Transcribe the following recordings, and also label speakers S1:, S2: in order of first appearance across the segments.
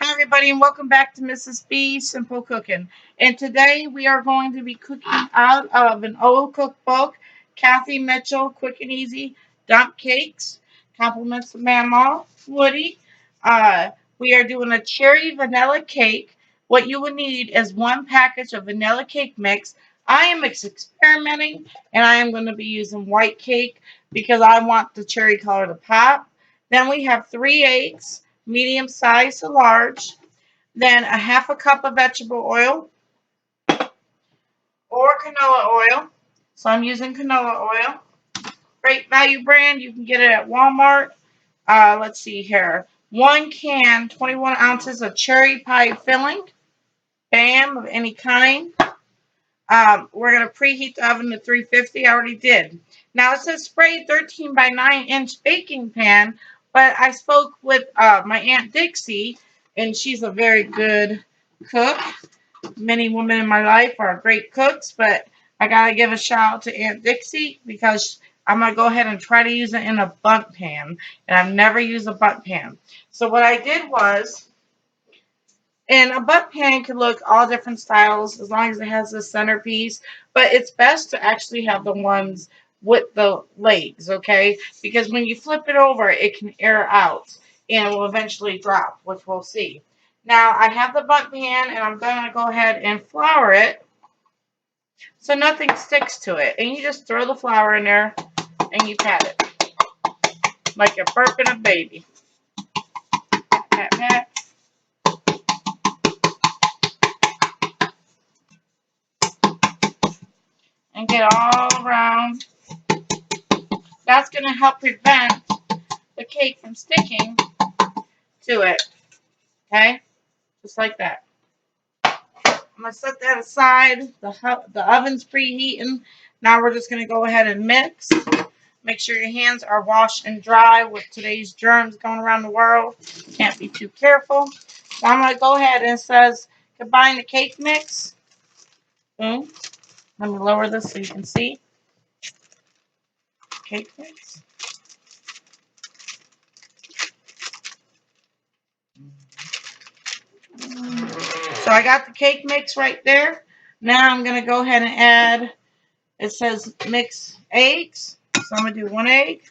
S1: Hi everybody and welcome back to Mrs. B Simple Cooking. And today we are going to be cooking out of an old cookbook, Kathy Mitchell Quick and Easy Dump Cakes. Compliments to Mama Woody. We are doing a cherry vanilla cake. What you will need is one package of vanilla cake mix. I am experimenting and I am going to be using white cake because I want the cherry color to pop. Then we have 3 eggs, medium size to large, then a half a cup of vegetable oil or canola oil. So I'm using canola oil. Great value brand. You can get it at Walmart. Let's see here. 1 can, 21 ounces of cherry pie filling. Bam, of any kind. We're going to preheat the oven to 350. I already did. Now it says spray 13 by 9-inch baking pan, but I spoke with my Aunt Dixie, and she's a very good cook. Many women in my life are great cooks, but I got to give a shout out to Aunt Dixie because I'm going to go ahead and try to use it in a bundt pan, and I've never used a bundt pan. So what I did was, and a butt pan can look all different styles as long as it has the centerpiece. But it's best to actually have the ones with the legs, okay? Because when you flip it over, it can air out and it will eventually drop, which we'll see. Now, I have the butt pan and I'm going to go ahead and flour it so nothing sticks to it. And you just throw the flour in there and you pat it like you're burping a baby. Pat, pat. And get all around. That's going to help prevent the cake from sticking to it. Okay? Just like that. I'm going to set that aside. The oven's preheating. Now we're just going to go ahead and mix. Make sure your hands are washed and dry with today's germs going around the world. Can't be too careful. So I'm going to go ahead and it says combine the cake mix. Boom. Let me lower this so you can see. Cake mix. So I got the cake mix right there. Now I'm going to go ahead and add, it says mix eggs. So I'm going to do 1 egg.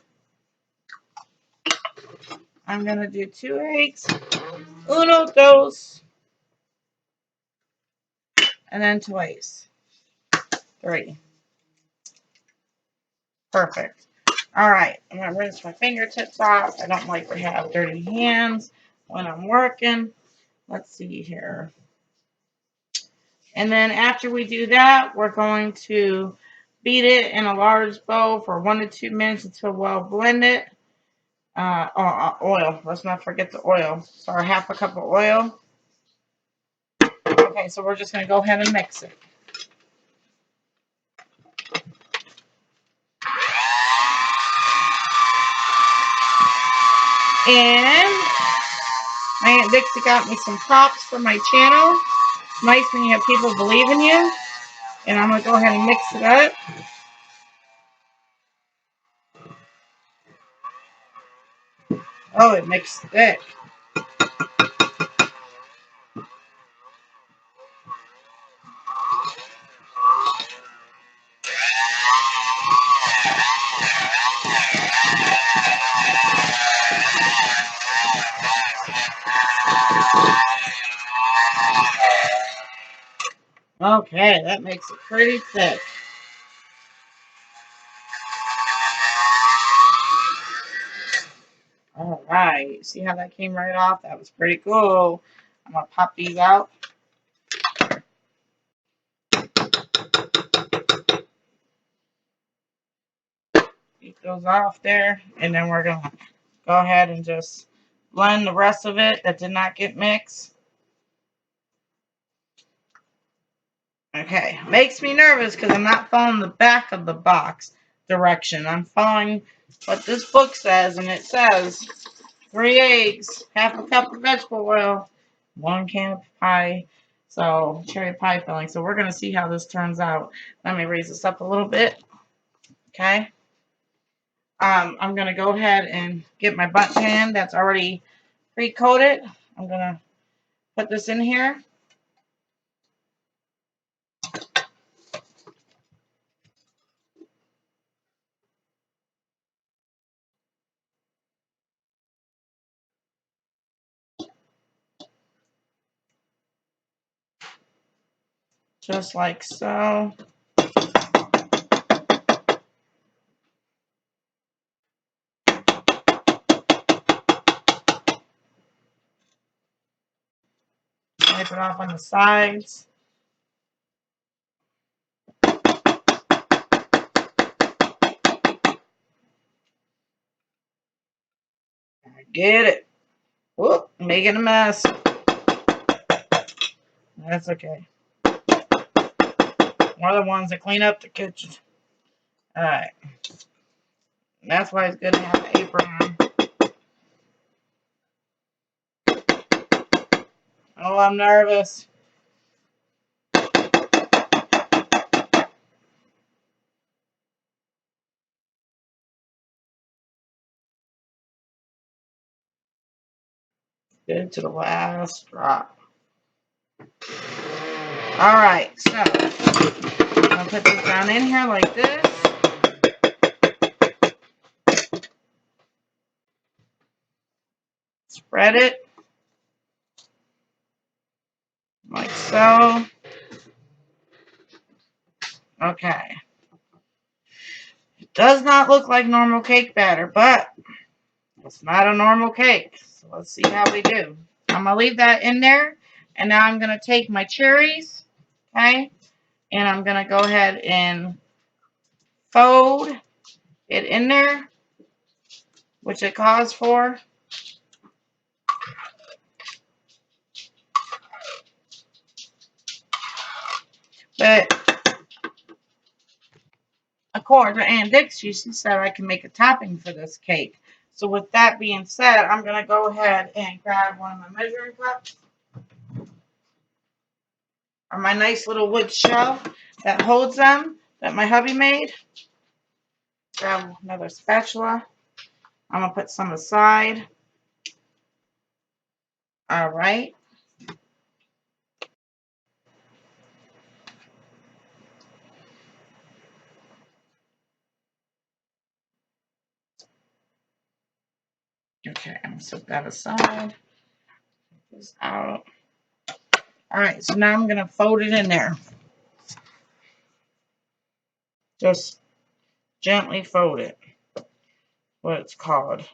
S1: I'm going to do 2 eggs. Uno, dos. And then twice. 3. Perfect. All right. I'm going to rinse my fingertips off. I don't like to have dirty hands when I'm working. Let's see here. And then after we do that, we're going to beat it in a large bowl for 1 to 2 minutes until well blended. Oil. Let's not forget the oil. So our half a cup of oil. Okay, so we're just going to go ahead and mix it. And my Aunt Dixie got me some props for my channel. It's nice when you have people believe in you. And I'm going to go ahead and mix it up. Oh, it mixed thick. Okay, that makes it pretty thick. All right. See how that came right off? That was pretty cool. I'm going to pop these out. Get those off there. And then we're going to go ahead and just blend the rest of it that did not get mixed. Okay. Makes me nervous because I'm not following the back of the box direction. I'm following what this book says. And it says 3 eggs, half a cup of vegetable oil, 1 can of pie, so cherry pie filling. So we're going to see how this turns out. Let me raise this up a little bit. Okay. I'm going to go ahead and get my bundt pan that's already pre-coated. I'm going to put this in here. Just like so. Wipe it off on the sides. Get it. Whoop, making a mess. That's okay. One of the ones that clean up the kitchen. Alright. That's why it's good to have an apron on. Oh, I'm nervous. Good to the last drop. Alright, so I'll put this down in here like this. Spread it. Like so. Okay. It does not look like normal cake batter, but it's not a normal cake. So let's see how we do. I'm going to leave that in there. And now I'm going to take my cherries. Okay. And I'm going to go ahead and fold it in there, which it calls for. But according to Aunt Dixie, she said I can make a topping for this cake. So with that being said, I'm going to go ahead and grab one of my measuring cups. Or my nice little wood shelf that holds them that my hubby made. Grab another spatula. I'm going to put some aside. All right. Okay, I'm going to set that aside. Put this out. All right, so now I'm going to fold it in there. Just gently fold it. What it's called.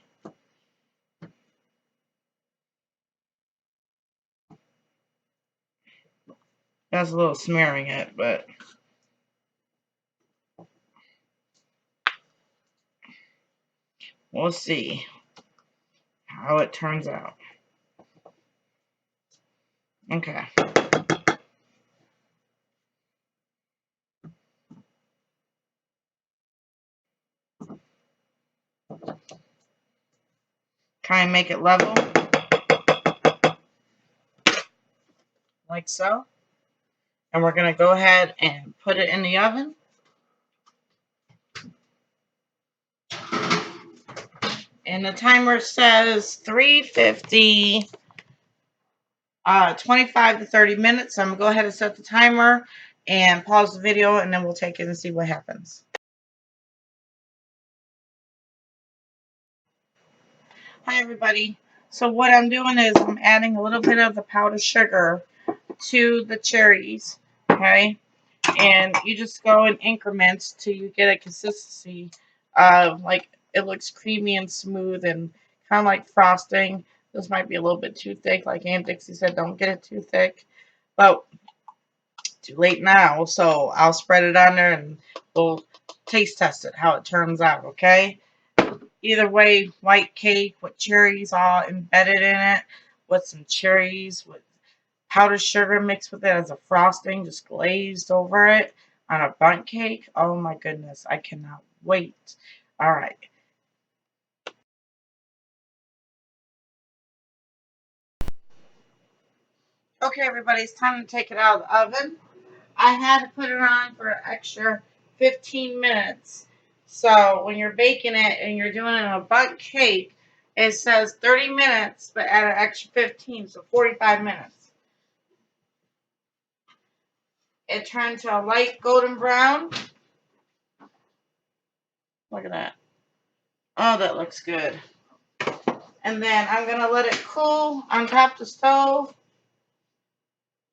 S1: That's a little smearing it, but we'll see how it turns out. Okay. Try and make it level. Like so. And we're going to go ahead and put it in the oven. And the timer says 350, 25 to 30 minutes. So I'm going to go ahead and set the timer and pause the video, and then we'll take it and see what happens. Hi, everybody. So what I'm doing is I'm adding a little bit of the powdered sugar to the cherries, okay? And you just go in increments till you get a consistency of, like, it looks creamy and smooth and kind of like frosting. This might be a little bit too thick. Like Aunt Dixie said, don't get it too thick. But too late now, so I'll spread it on there and we'll taste test it, how it turns out, okay? Either way, white cake with cherries all embedded in it, with some cherries, with powdered sugar mixed with it as a frosting, just glazed over it on a bundt cake. Oh my goodness, I cannot wait. All right. Okay, everybody, it's time to take it out of the oven. I had to put it on for an extra 15 minutes. So when you're baking it and you're doing it in a bundt cake, it says 30 minutes, but add an extra 15, so 45 minutes. It turned to a light golden brown. Look at that. Oh, that looks good. And then I'm going to let it cool on top of the stove.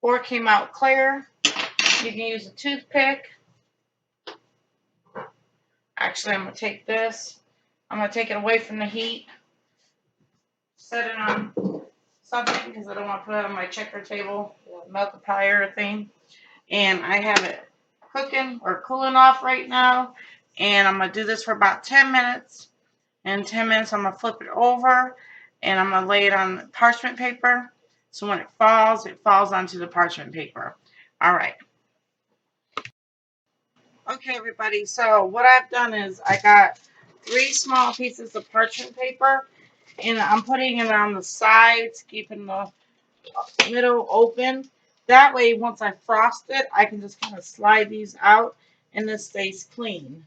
S1: Or it came out clear. You can use a toothpick. Actually, I'm going to take this. I'm going to take it away from the heat. Set it on something because I don't want to put it on my checker table, the multiplier thing. And I have it cooking or cooling off right now. And I'm going to do this for about 10 minutes. In 10 minutes, I'm going to flip it over. And I'm going to lay it on parchment paper. So when it falls onto the parchment paper. All right. Okay, everybody. So what I've done is I got 3 small pieces of parchment paper. And I'm putting it on the sides, keeping the middle open. That way, once I frost it, I can just kind of slide these out and this stays clean.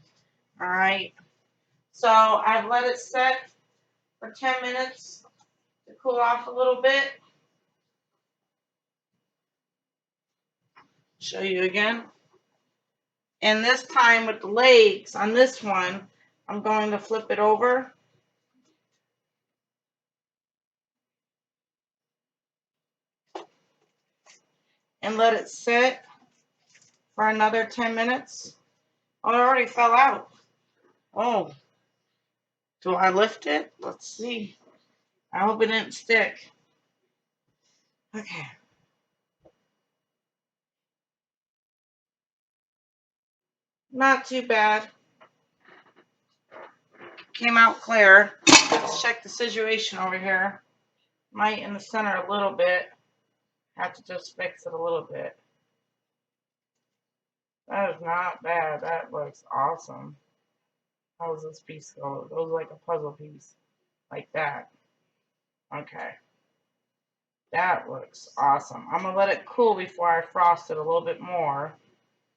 S1: All right. So I've let it set for 10 minutes to cool off a little bit. Show you again. And this time with the legs on this one, I'm going to flip it over. And let it sit for another 10 minutes. Oh, it already fell out. Oh, do I lift it? Let's see. I hope it didn't stick. Okay. Not too bad. Came out clear. Let's check the situation over here. Might in the center a little bit. Have to just fix it a little bit. That is not bad. That looks awesome. How does this piece go? It goes like a puzzle piece. Like that. Okay. That looks awesome. I'm going to let it cool before I frost it a little bit more.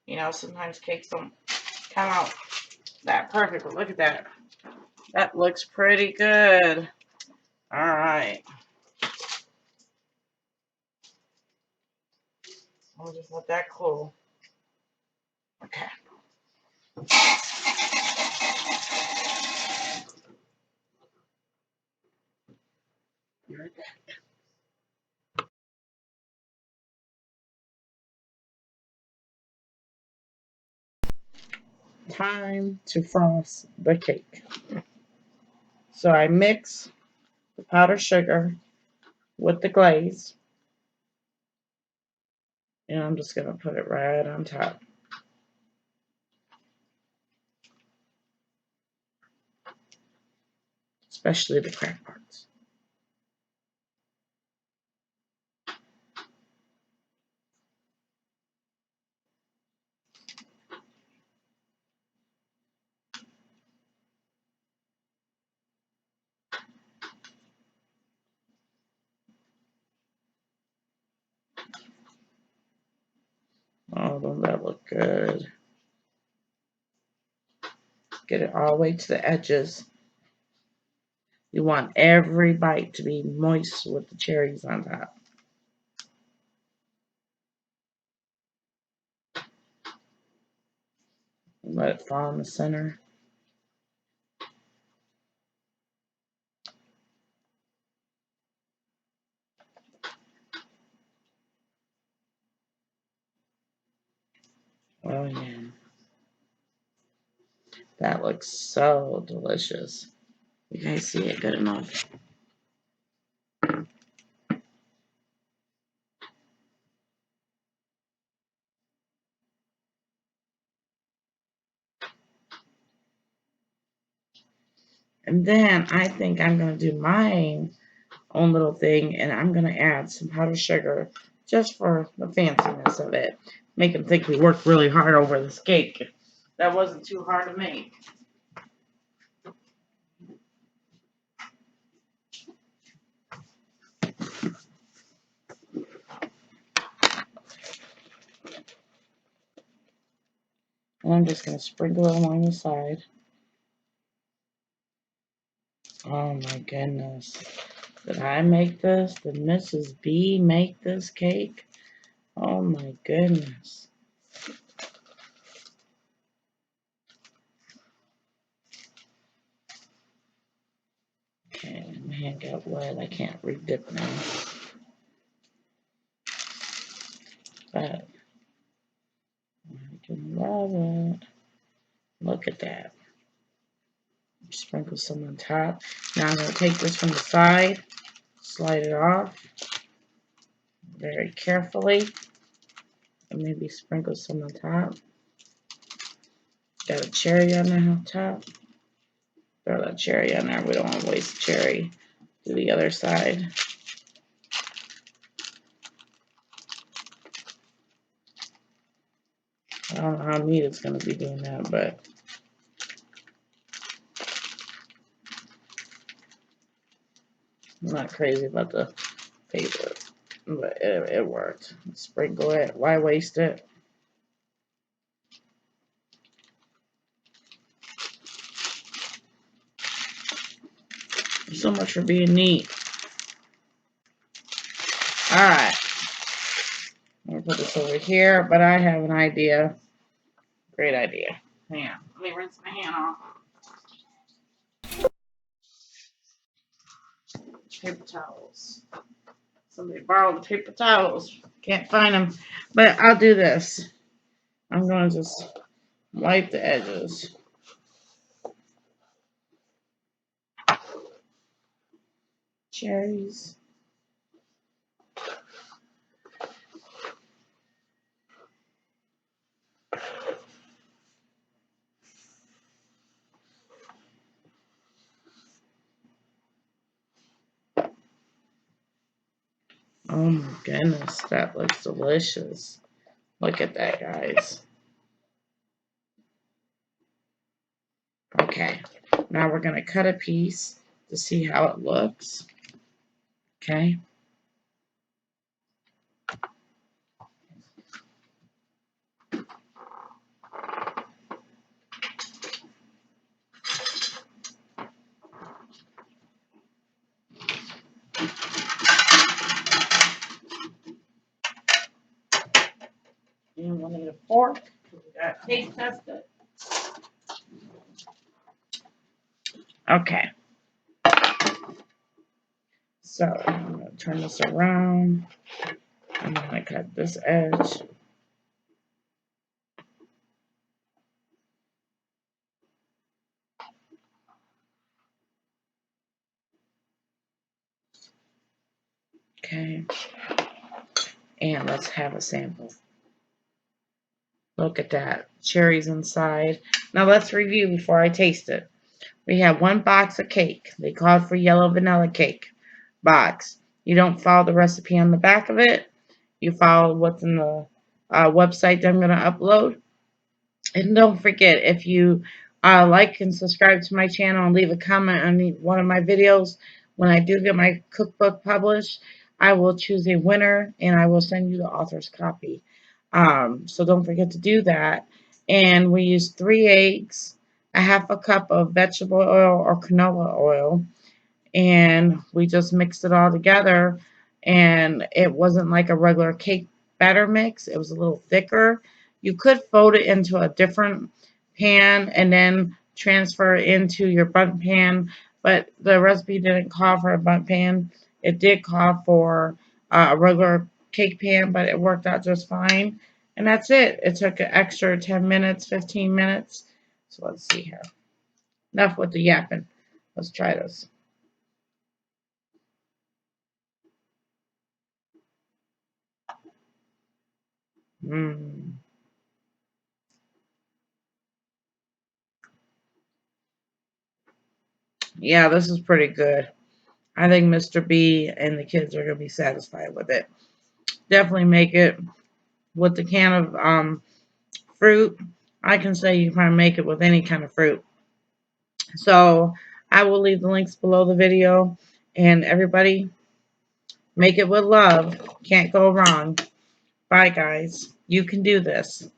S1: You know, sometimes cakes don't come out that perfect, but look at that. That looks pretty good. All right. I'll just let that cool. Okay. Time to frost the cake. So I mix the powdered sugar with the glaze. And I'm just going to put it right on top. Especially the crack parts. Oh, don't that look good? Get it all the way to the edges. You want every bite to be moist with the cherries on top. Let it fall in the center. Oh yeah. That looks so delicious. You guys see it good enough? And then I think I'm going to do my own little thing, and I'm going to add some powdered sugar just for the fanciness of it. Make them think we worked really hard over this cake. That wasn't too hard to make. And I'm just going to sprinkle it along the side. Oh my goodness. Did I make this? Did Mrs. B make this cake? Oh my goodness. hand got wet. I can't re-dip now. But I can love it. Look at that. Sprinkle some on top. Now I'm going to take this from the side, slide it off very carefully, and maybe sprinkle some on top. Got a cherry on the top. Throw that cherry on there. We don't want to waste cherry. Do the other side. I don't know how neat it's going to be doing that, but I'm not crazy about the paper. But it worked. Sprinkle it. Why waste it? So much for being neat. Alright. I'm going to put this over here, but I have an idea. Great idea. Hang on. Let me rinse my hand off. Paper towels. Somebody borrowed the paper towels. Can't find them. But I'll do this. I'm going to just wipe the edges. Cherries. Oh my goodness, that looks delicious. Look at that, guys. Okay, now we're going to cut a piece to see how it looks. Okay. And we'll need a fork. We got to taste test it. Okay. So I'm going to turn this around. I'm going to cut this edge. Okay. And let's have a sample. Look at that. Cherries inside. Now let's review before I taste it. We have 1 box of cake. They called for yellow vanilla cake box. You don't follow the recipe on the back of it. You follow what's in the website that I'm going to upload. And don't forget, if you like and subscribe to my channel and leave a comment on one of my videos, when I do get my cookbook published, I will choose a winner and I will send you the author's copy. So don't forget to do that. And we use 3 eggs, a half a cup of vegetable oil or canola oil, and we just mixed it all together. And it wasn't like a regular cake batter mix. It was a little thicker. You could fold it into a different pan and then transfer it into your bundt pan, but the recipe didn't call for a bundt pan. It did call for a regular cake pan, but it worked out just fine. And that's it. It took an extra 10 minutes, 15 minutes. So let's see here. Enough with the yapping. Let's try this. Yeah, this is pretty good. I think Mr. B and the kids are going to be satisfied with it. Definitely make it with the can of fruit. I can say you can make it with any kind of fruit. So I will leave the links below the video. And everybody, make it with love. Can't go wrong. Bye, guys. You can do this.